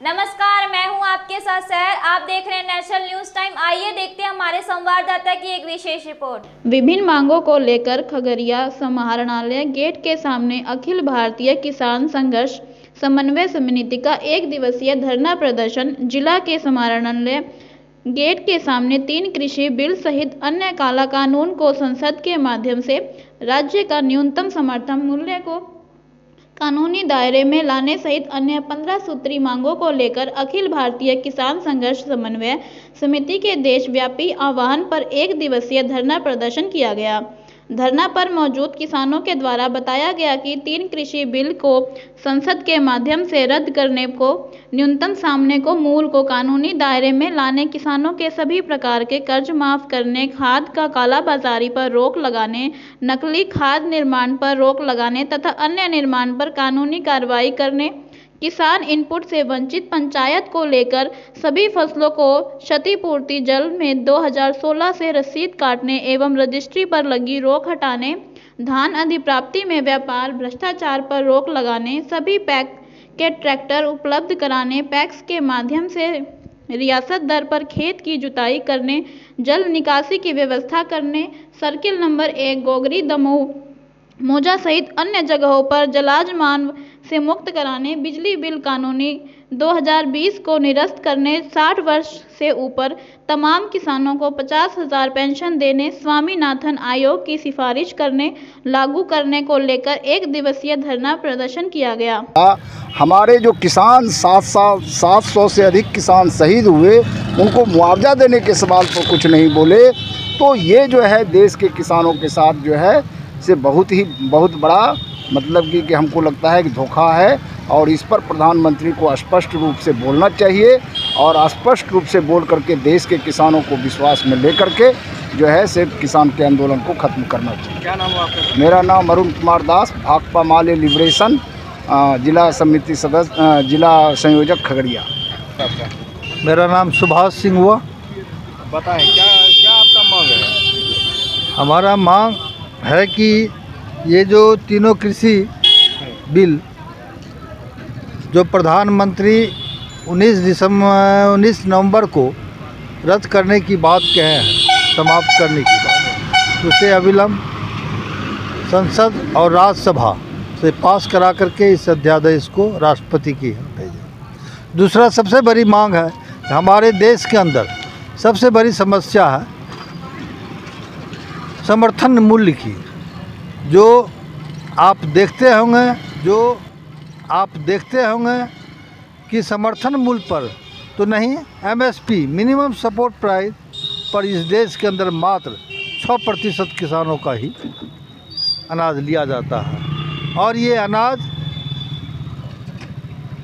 नमस्कार, मैं हूं आपके साथ सहर। आप देख रहे हैं नेशनल न्यूज टाइम। आइए देखते हैं हमारे संवाददाता की एक विशेष रिपोर्ट। विभिन्न मांगों को लेकर खगड़िया समाहरणालय गेट के सामने अखिल भारतीय किसान संघर्ष समन्वय समिति का एक दिवसीय धरना प्रदर्शन। जिला के समाहरणालय गेट के सामने 3 कृषि बिल सहित अन्य काला कानून को संसद के माध्यम से राज्य का न्यूनतम समर्थन मूल्य को कानूनी दायरे में लाने सहित अन्य 15 सूत्री मांगों को लेकर अखिल भारतीय किसान संघर्ष समन्वय समिति के देशव्यापी आह्वान पर एक दिवसीय धरना प्रदर्शन किया गया। धरना पर मौजूद किसानों के द्वारा बताया गया कि 3 कृषि बिल को संसद के माध्यम से रद्द करने को, न्यूनतम सामने को मूल्य को कानूनी दायरे में लाने, किसानों के सभी प्रकार के कर्ज माफ करने, खाद का कालाबाजारी पर रोक लगाने, नकली खाद निर्माण पर रोक लगाने तथा अन्य निर्माण पर कानूनी कार्रवाई करने, किसान इनपुट से वंचित पंचायत को लेकर सभी फसलों को क्षतिपूर्ति, जल में 2016 से रसीद काटने एवं रजिस्ट्री पर लगी रोक हटाने, धान अधिप्राप्ति में व्यापार भ्रष्टाचार पर रोक लगाने, सभी पैक के ट्रैक्टर उपलब्ध कराने, पैक्स के माध्यम से रियासत दर पर खेत की जुताई करने, जल निकासी की व्यवस्था करने, सर्किल नंबर 1 गोगरी दमोह मोजा सहित अन्य जगहों पर जलाजमान से मुक्त कराने, बिजली बिल कानूनी 2020 को निरस्त करने, 60 वर्ष से ऊपर तमाम किसानों को 50,000 पेंशन देने, स्वामीनाथन आयोग की सिफारिश करने, लागू करने को लेकर एक दिवसीय धरना प्रदर्शन किया गया। हमारे जो किसान 700 से अधिक किसान शहीद हुए, उनको मुआवजा देने के सवाल पर कुछ नहीं बोले। तो ये जो है देश के किसानों के साथ जो है से बहुत बड़ा मतलब कि हमको लगता है कि धोखा है, और इस पर प्रधानमंत्री को स्पष्ट रूप से बोलना चाहिए और स्पष्ट रूप से बोल करके देश के किसानों को विश्वास में लेकर के जो है सिर्फ किसान के आंदोलन को ख़त्म करना चाहिए। क्या नाम है आपका? मेरा नाम अरुण कुमार दास, भाकपा माले लिबरेशन जिला समिति सदस्य, जिला संयोजक खगड़िया। मेरा नाम सुभाष सिंह हुआ। बताएं क्या आपका मांग है? हमारा मांग है कि ये जो तीनों कृषि बिल जो प्रधानमंत्री 19 नवंबर को रद्द करने की बात कहे हैं, समाप्त करने की बात, उसे अविलंब संसद और राज्यसभा से पास करा करके इस अध्यादेश को राष्ट्रपति की भेजें। दूसरा सबसे बड़ी मांग है, हमारे देश के अंदर सबसे बड़ी समस्या है समर्थन मूल्य की। जो आप देखते होंगे कि समर्थन मूल्य पर तो नहीं, MSP मिनिमम सपोर्ट प्राइस पर इस देश के अंदर मात्र 6% किसानों का ही अनाज लिया जाता है, और ये अनाज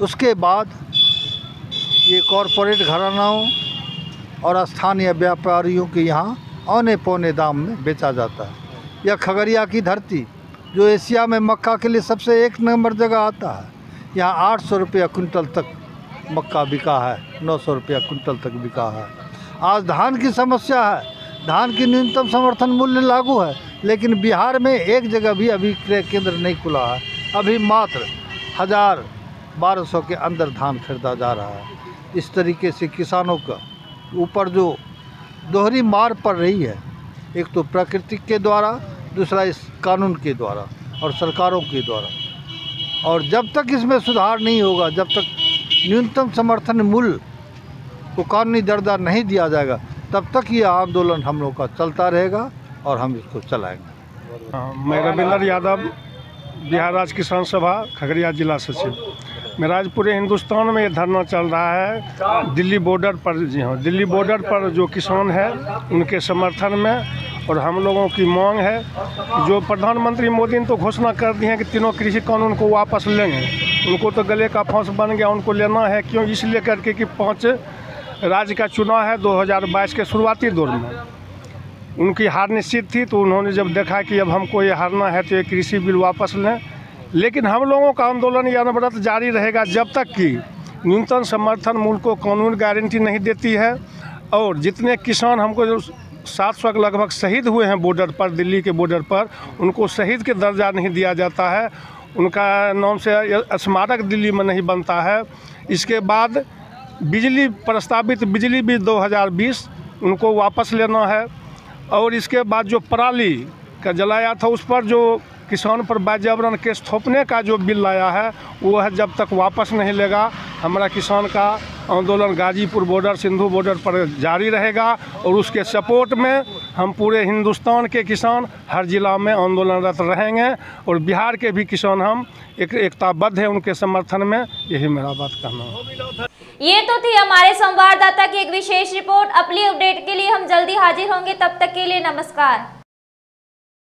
उसके बाद ये कॉरपोरेट घरानाओं और स्थानीय व्यापारियों के यहाँ औने पौने दाम में बेचा जाता है। यह खगड़िया की धरती जो एशिया में मक्का के लिए सबसे 1 नंबर जगह आता है, यहाँ 800 रुपया कुंटल तक मक्का बिका है, 900 रुपया कुंटल तक बिका है। आज धान की समस्या है, धान की न्यूनतम समर्थन मूल्य लागू है, लेकिन बिहार में एक जगह भी अभी क्रय केंद्र नहीं खुला है। अभी मात्र 1000-1200 के अंदर धान खरीदा जा रहा है। इस तरीके से किसानों का ऊपर जो दोहरी मार पड़ रही है, एक तो प्रकृति के द्वारा, दूसरा इस कानून के द्वारा और सरकारों के द्वारा, और जब तक इसमें सुधार नहीं होगा, जब तक न्यूनतम समर्थन मूल्य को कानूनी दर्जा नहीं दिया जाएगा, तब तक ये आंदोलन हम लोग का चलता रहेगा और हम इसको चलाएंगे। मैं रविंदर यादव, बिहार राज्य किसान सभा खगड़िया जिला सचिव। मेरा आज पूरे हिंदुस्तान में ये धरना चल रहा है दिल्ली बॉर्डर पर। जी हाँ, दिल्ली बॉर्डर पर जो किसान है उनके समर्थन में, और हम लोगों की मांग है जो प्रधानमंत्री मोदी ने तो घोषणा कर दी है कि तीनों कृषि कानून को वापस लेंगे। उनको तो गले का फांस बन गया, उनको लेना है। क्यों? इसलिए करके कि 5 राज्य का चुनाव है 2022 के शुरुआती दौर में। उनकी हार निश्चित थी, तो उन्होंने जब देखा कि अब हमको ये हारना है तो ये कृषि बिल वापस लें। लेकिन हम लोगों का आंदोलन या अनवरत जारी रहेगा जब तक कि न्यूनतम समर्थन मूल्य को कानून गारंटी नहीं देती है। और जितने किसान हमको जो 700 के लगभग शहीद हुए हैं बॉर्डर पर, दिल्ली के बॉर्डर पर, उनको शहीद के दर्जा नहीं दिया जाता है, उनका नाम से स्मारक दिल्ली में नहीं बनता है। इसके बाद बिजली प्रस्तावित बिजली बिल 2020 उनको वापस लेना है। और इसके बाद जो पराली का जलाया था उस पर जो किसान पर वातावरण केस थोपने का जो बिल लाया है वो है जब तक वापस नहीं लेगा हमारा किसान का आंदोलन गाजीपुर बॉर्डर सिंधु बॉर्डर पर जारी रहेगा। और उसके सपोर्ट में हम पूरे हिंदुस्तान के किसान हर ज़िला में आंदोलनरत रहेंगे और बिहार के भी किसान हम एकताबद्ध हैं उनके समर्थन में। यही मेरा बात कहना है। ये तो थी हमारे संवाददाता की एक विशेष रिपोर्ट। अगली अपडेट के लिए हम जल्दी हाजिर होंगे, तब तक के लिए नमस्कार।